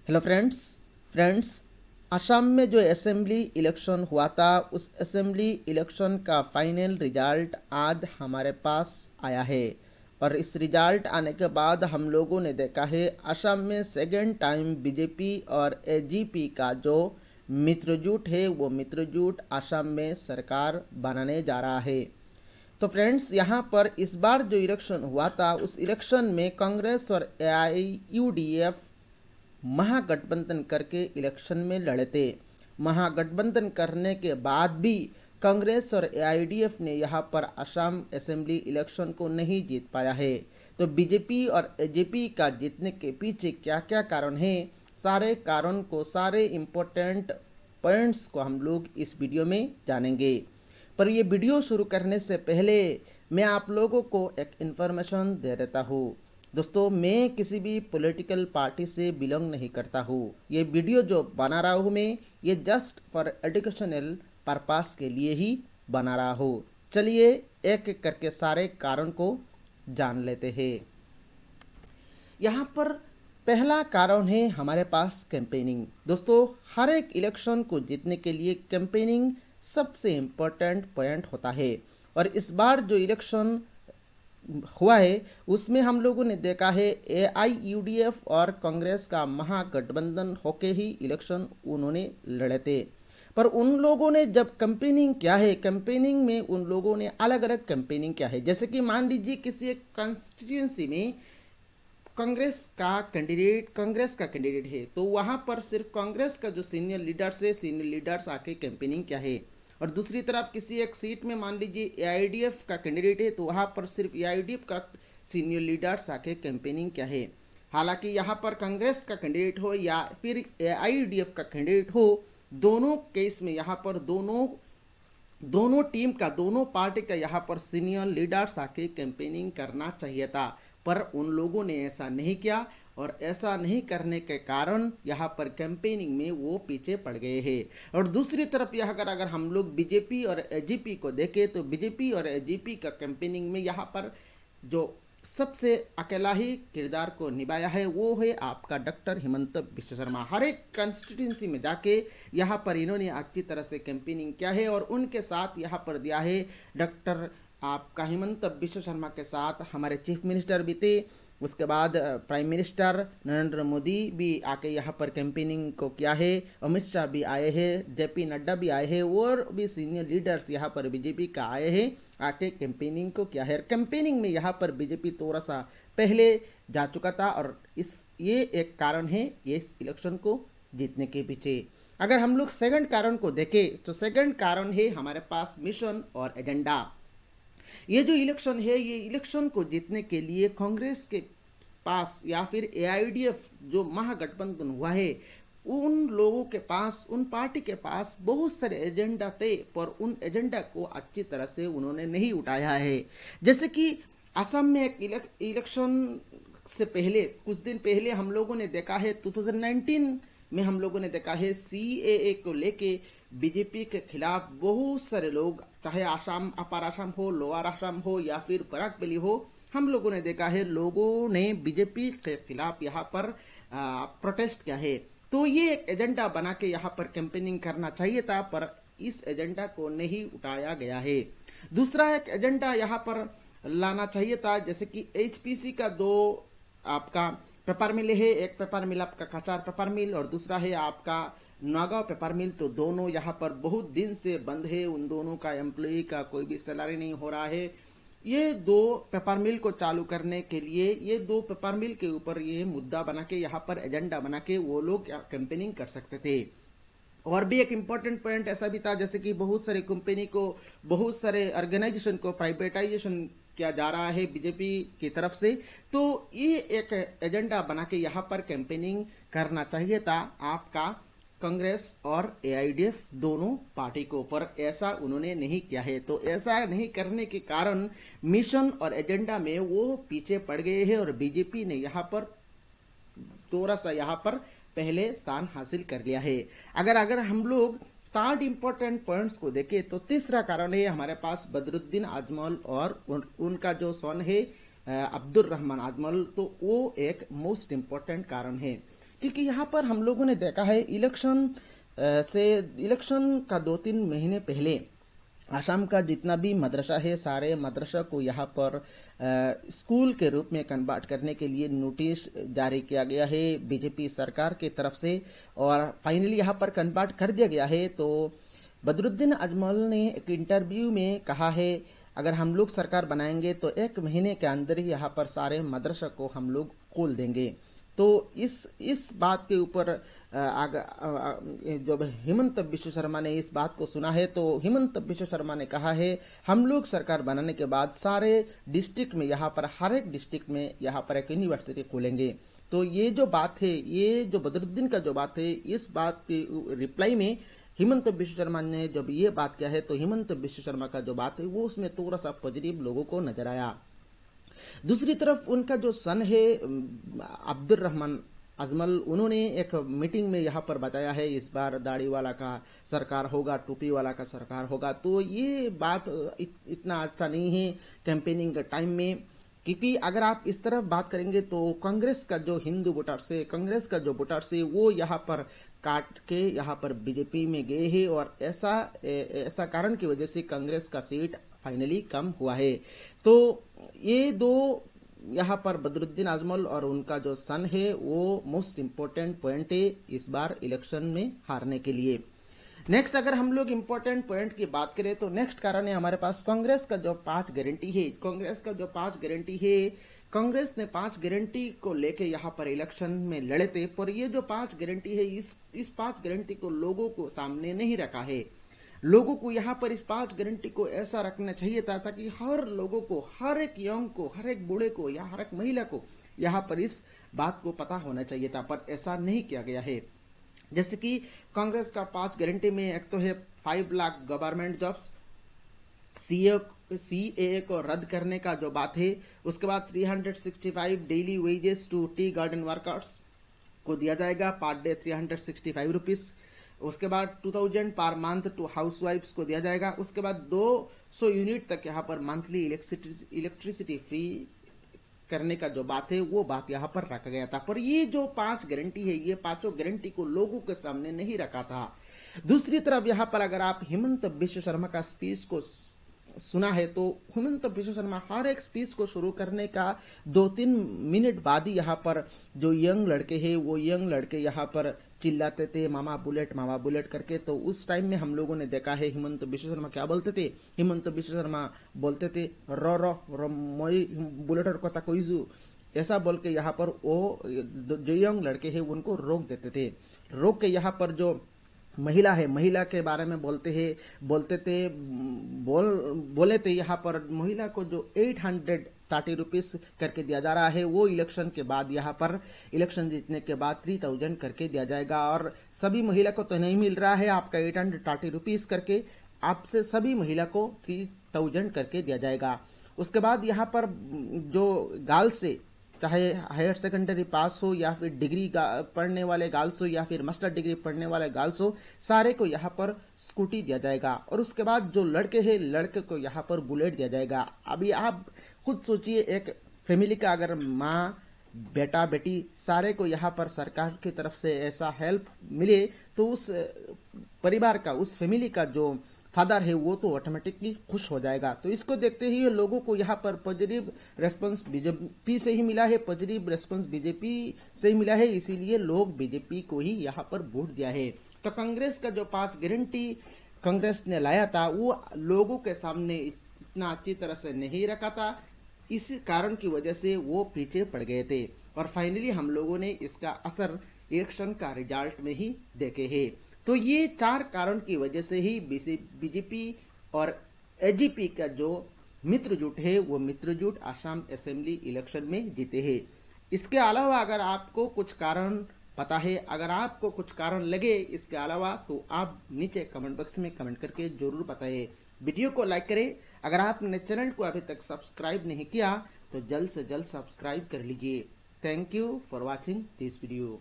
Hello friends Assam में जो assembly election हुआ था उस असेंबली इलेक्शन का फाइनल रिजल्ट आज हमारे पास आया है। और इस रिजल्ट आने के बाद हम लोगों ने देखा है असम में सेकेंड टाइम बीजेपी और एजीपी का जो मित्रजोट है वो मित्रजोट असम में सरकार बनाने जा रहा है। तो फ्रेंड्स यहाँ पर इस बार जो इलेक्शन हुआ था उस इलेक्शन में कांग्रेस और एआईयूडीएफ महागठबंधन करके इलेक्शन में लड़े थे। महागठबंधन करने के बाद भी कांग्रेस और एआईडीएफ ने यहाँ पर असम असेंबली इलेक्शन को नहीं जीत पाया है। तो बीजेपी और एजेपी का जीतने के पीछे क्या क्या कारण है, सारे कारण को, सारे इम्पोर्टेंट पॉइंट्स को हम लोग इस वीडियो में जानेंगे। पर ये वीडियो शुरू करने से पहले मैं आप लोगों को एक इन्फॉर्मेशन दे देता हूँ। दोस्तों, मैं किसी भी पॉलिटिकल पार्टी से बिलोंग नहीं करता हूँ। ये वीडियो जो बना रहा हूँ मैं, ये जस्ट फॉर एजुकेशनल पर्पस के लिए ही बना रहा हूँ। चलिए एक एक करके सारे कारण को जान लेते हैं। यहाँ पर पहला कारण है हमारे पास कैंपेनिंग। दोस्तों, हर एक इलेक्शन को जीतने के लिए कैंपेनिंग सबसे इम्पोर्टेंट पॉइंट होता है। और इस बार जो इलेक्शन हुआ है उसमें हम लोगों ने देखा है एआईयूडीएफ और कांग्रेस का महागठबंधन होके ही इलेक्शन उन्होंने लड़े थे। पर उन लोगों ने जब कैंपेनिंग किया है, कैंपेनिंग में उन लोगों ने अलग अलग कैंपेनिंग किया है। जैसे कि मान लीजिए किसी एक कॉन्स्टिट्यूंसी में कांग्रेस का कैंडिडेट है, तो वहां पर सिर्फ कांग्रेस का जो सीनियर लीडर्स आके कैंपेनिंग किया है। और दूसरी तरफ किसी एक सीट में मान लीजिए एआईडीएफ का कैंडिडेट है, तो वहां पर सिर्फ एआईडीएफ का सीनियर लीडर्स आके कैंपेनिंग किया है। हालांकि यहाँ पर कांग्रेस का कैंडिडेट हो या फिर एआईडीएफ का कैंडिडेट हो, दोनों केस में यहाँ पर दोनों टीम का, दोनों पार्टी का यहाँ पर सीनियर लीडर्स आके कैंपेनिंग करना चाहिए था। पर उन लोगों ने ऐसा नहीं किया और ऐसा नहीं करने के कारण यहाँ पर कैंपेनिंग में वो पीछे पड़ गए हैं। और दूसरी तरफ यह अगर हम लोग बीजेपी और एजीपी को देखें, तो बीजेपी और एजीपी का कैंपेनिंग में यहाँ पर जो सबसे अकेला ही किरदार को निभाया है वो है आपका डॉक्टर हिमंत बिश्व शर्मा। हर एक कंस्टिट्यूंसी में जाके यहाँ पर इन्होंने अच्छी तरह से कैंपेनिंग किया है और उनके साथ यहाँ पर दिया है डॉक्टर आपका हिमंत बिश्व शर्मा के साथ हमारे चीफ मिनिस्टर भी थे। उसके बाद प्राइम मिनिस्टर नरेंद्र मोदी भी आके यहाँ पर कैंपेनिंग को किया है। अमित शाह भी आए हैं, जेपी नड्डा भी आए हैं और भी सीनियर लीडर्स यहाँ पर बीजेपी का आए हैं, आके कैंपेनिंग को किया है। कैंपेनिंग में यहाँ पर बीजेपी थोड़ा सा पहले जा चुका था और ये एक कारण है ये इस इलेक्शन को जीतने के पीछे। अगर हम लोग सेकंड कारण को देखें तो सेकंड कारण है हमारे पास मिशन और एजेंडा। ये जो इलेक्शन है, ये इलेक्शन को जीतने के लिए कांग्रेस के पास या फिर एआईडीएफ जो महागठबंधन हुआ है, उन लोगों के पास, उन पार्टी के पास बहुत सारे एजेंडा थे, पर उन एजेंडा को अच्छी तरह से उन्होंने नहीं उठाया है। जैसे कि असम में एक इलेक्शन से पहले, कुछ दिन पहले हम लोगों ने देखा है 2019 में हम लोगों ने देखा है सीएए को लेके बीजेपी के खिलाफ बहुत सारे लोग, चाहे आसाम, अपर आसाम हो, लोअर आसाम हो या फिर बराक वैली हो, हम लोगों ने देखा है लोगों ने बीजेपी के खिलाफ यहाँ पर प्रोटेस्ट किया है। तो ये एक एजेंडा बना के यहाँ पर कैंपेनिंग करना चाहिए था, पर इस एजेंडा को नहीं उठाया गया है। दूसरा एक एजेंडा यहाँ पर लाना चाहिए था, जैसे कि एचपीसी का दो आपका पेपर मिल है, एक पेपर मिल आपका कचार पेपर मिल और दूसरा है आपका नागांव पेपर मिल। तो दोनों यहाँ पर बहुत दिन से बंद है, उन दोनों का एम्प्लॉय का कोई भी सैलरी नहीं हो रहा है। ये दो पेपर मिल को चालू करने के लिए, ये दो पेपर मिल के ऊपर ये मुद्दा बना के, यहाँ पर एजेंडा बना के वो लोग कैंपेनिंग कर सकते थे। और भी एक इम्पोर्टेंट पॉइंट ऐसा भी था, जैसे कि बहुत सारे कंपनी को, बहुत सारे ऑर्गेनाइजेशन को प्राइवेटाइजेशन किया जा रहा है बीजेपी की तरफ से। तो ये एक एजेंडा बना के यहाँ पर कैंपेनिंग करना चाहिए था आपका कांग्रेस और एआईडीएफ दोनों पार्टी को, पर ऐसा उन्होंने नहीं किया है। तो ऐसा नहीं करने के कारण मिशन और एजेंडा में वो पीछे पड़ गए हैं और बीजेपी ने यहाँ पर थोड़ा सा यहाँ पर पहले स्थान हासिल कर लिया है। अगर हम लोग थर्ड इंपॉर्टेंट पॉइंट्स को देखें तो तीसरा कारण है हमारे पास बदरुद्दीन आजमल और उनका जो सन है अब्दुल रहमान आजमल। तो वो एक मोस्ट इंपॉर्टेंट कारण है। क्योंकि यहाँ पर हम लोगों ने देखा है इलेक्शन का 2-3 महीने पहले आसाम का जितना भी मदरसा है, सारे मदरसा को यहाँ पर स्कूल के रूप में कन्वर्ट करने के लिए नोटिस जारी किया गया है बीजेपी सरकार की तरफ से, और फाइनली यहाँ पर कन्वर्ट कर दिया गया है। तो बदरुद्दीन अजमल ने एक इंटरव्यू में कहा है, अगर हम लोग सरकार बनाएंगे तो 1 महीने के अंदर ही यहाँ पर सारे मदरसा को हम लोग खोल देंगे। तो इस बात के ऊपर जब हिमंत बिश्व शर्मा ने इस बात को सुना है, तो हिमंत बिश्व शर्मा ने कहा है, हम लोग सरकार बनाने के बाद सारे डिस्ट्रिक्ट में, यहाँ पर हर एक डिस्ट्रिक्ट में यहाँ पर एक यूनिवर्सिटी खोलेंगे। तो ये जो बात है, ये जो बदरुद्दीन का जो बात है, इस बात की रिप्लाई में हिमंत बिश्व शर्मा ने जब ये बात किया है, तो हिमंत बिश्व शर्मा का जो बात है वो उसमें थोड़ा सा पॉजिटिव लोगों को नजर आया। दूसरी तरफ उनका जो सन है अब्दुल रहमान अजमल, उन्होंने एक मीटिंग में यहाँ पर बताया है इस बार दाढ़ी वाला का सरकार होगा, टोपी वाला का सरकार होगा। तो ये बात इतना अच्छा नहीं है कैंपेनिंग के टाइम में, क्योंकि अगर आप इस तरफ बात करेंगे तो कांग्रेस का जो हिंदू वोटर्स है, कांग्रेस का जो वोटर्स है, वो यहाँ पर काट के यहाँ पर बीजेपी में गए हैं, और ऐसा कारण की वजह से कांग्रेस का सीट फाइनली कम हुआ है। तो ये दो यहाँ पर बदरुद्दीन अजमल और उनका जो सन है वो मोस्ट इम्पोर्टेंट पॉइंट है इस बार इलेक्शन में हारने के लिए। नेक्स्ट अगर हम लोग इम्पोर्टेंट पॉइंट की बात करें तो नेक्स्ट कारण है हमारे पास कांग्रेस का जो 5 गारंटी है। कांग्रेस का जो 5 गारंटी है, कांग्रेस ने 5 गारंटी को लेके यहाँ पर इलेक्शन में लड़े थे, पर ये जो 5 गारंटी है, इस 5 गारंटी को लोगों को सामने नहीं रखा है। लोगों को यहाँ पर इस 5 गारंटी को ऐसा रखना चाहिए था ताकि हर लोगों को, हर एक यंग को, हर एक बूढ़े को या हर एक महिला को यहाँ पर इस बात को पता होना चाहिए था, पर ऐसा नहीं किया गया है। जैसे कि कांग्रेस का 5 गारंटी में एक तो है 5 लाख गवर्नमेंट जॉब्स, सीएए को रद्द करने का जो बात है, उसके बाद 365 daily wages to tea garden workers को दिया जाएगा, पर डे 365 रुपीज। उसके बाद 2000 per month to house wives को दिया जाएगा। उसके बाद 200 यूनिट तक यहाँ पर मंथली इलेक्ट्रिसिटी फ्री करने का जो बात है वो बात यहाँ पर रखा गया था, पर ये जो 5 गारंटी है, ये 5 गारंटी को लोगों के सामने नहीं रखा था। दूसरी तरफ यहाँ पर अगर आप हिमंत बिश्व शर्मा का स्पीच को सुना है, तो हिमंत बिश्व शर्मा हर एक स्पीच को शुरू करने का 2-3 मिनट बाद ही यहाँ पर जो यंग लड़के हैं, वो यंग लड़के यहाँ पर चिल्लाते थे मामा बुलेट करके। तो उस टाइम में हम लोगों ने देखा है हिमंत बिश्व शर्मा क्या बोलते थे। हिमंत बिश्व शर्मा बोलते थे रो मोई बुलेटर को ताकोइजू, ऐसा बोल के यहाँ पर वो जो यंग लड़के हैं उनको रोक देते थे। रोक के यहाँ पर जो महिला है, महिला के बारे में बोले थे यहाँ पर महिला को जो 830 रुपीज करके दिया जा रहा है, वो इलेक्शन के बाद यहाँ पर इलेक्शन जीतने के बाद 3000 करके दिया जाएगा। और सभी महिला को तो नहीं मिल रहा है आपका 830 रुपीज करके, आपसे सभी महिला को 3000 करके दिया जाएगा। उसके बाद यहाँ पर जो गर्ल्स से, चाहे हायर सेकेंडरी पास हो या फिर डिग्री पढ़ने वाले गर्ल्स हो या फिर मास्टर डिग्री पढ़ने वाले गर्ल्स हो, सारे को यहाँ पर स्कूटी दिया जाएगा। और उसके बाद जो लड़के हैं, लड़के को यहाँ पर बुलेट दिया जाएगा। अभी आप खुद सोचिए, एक फैमिली का अगर माँ बेटा बेटी सारे को यहाँ पर सरकार की तरफ से ऐसा हेल्प मिले, तो उस परिवार का, उस फैमिली का जो फादर है वो तो ऑटोमेटिकली खुश हो जाएगा। तो इसको देखते ही लोगों को यहाँ पर पॉजिटिव रेस्पॉन्स बीजेपी से ही मिला है, पॉजिटिव रेस्पॉन्स बीजेपी से ही मिला है, इसीलिए लोग बीजेपी को ही यहाँ पर वोट दिया है। तो कांग्रेस का जो 5 गारंटी कांग्रेस ने लाया था वो लोगों के सामने इतना अच्छी तरह से नहीं रखा था, इसी कारण की वजह से वो पीछे पड़ गए थे। और फाइनली हम लोगों ने इसका असर इलेक्शन का रिजल्ट में ही देखे है। तो ये 4 कारण की वजह से ही बीजेपी और एजीपी का जो मित्रजोट है वो मित्रजोट आसाम असेंबली इलेक्शन में जीते हैं। इसके अलावा अगर आपको कुछ कारण पता है, अगर आपको कुछ कारण लगे इसके अलावा, तो आप नीचे कमेंट बॉक्स में कमेंट करके जरूर बताएं। वीडियो को लाइक करें। अगर आपने चैनल को अभी तक सब्सक्राइब नहीं किया तो जल्द से जल्द सब्सक्राइब कर लीजिए। Thank you for watching this video.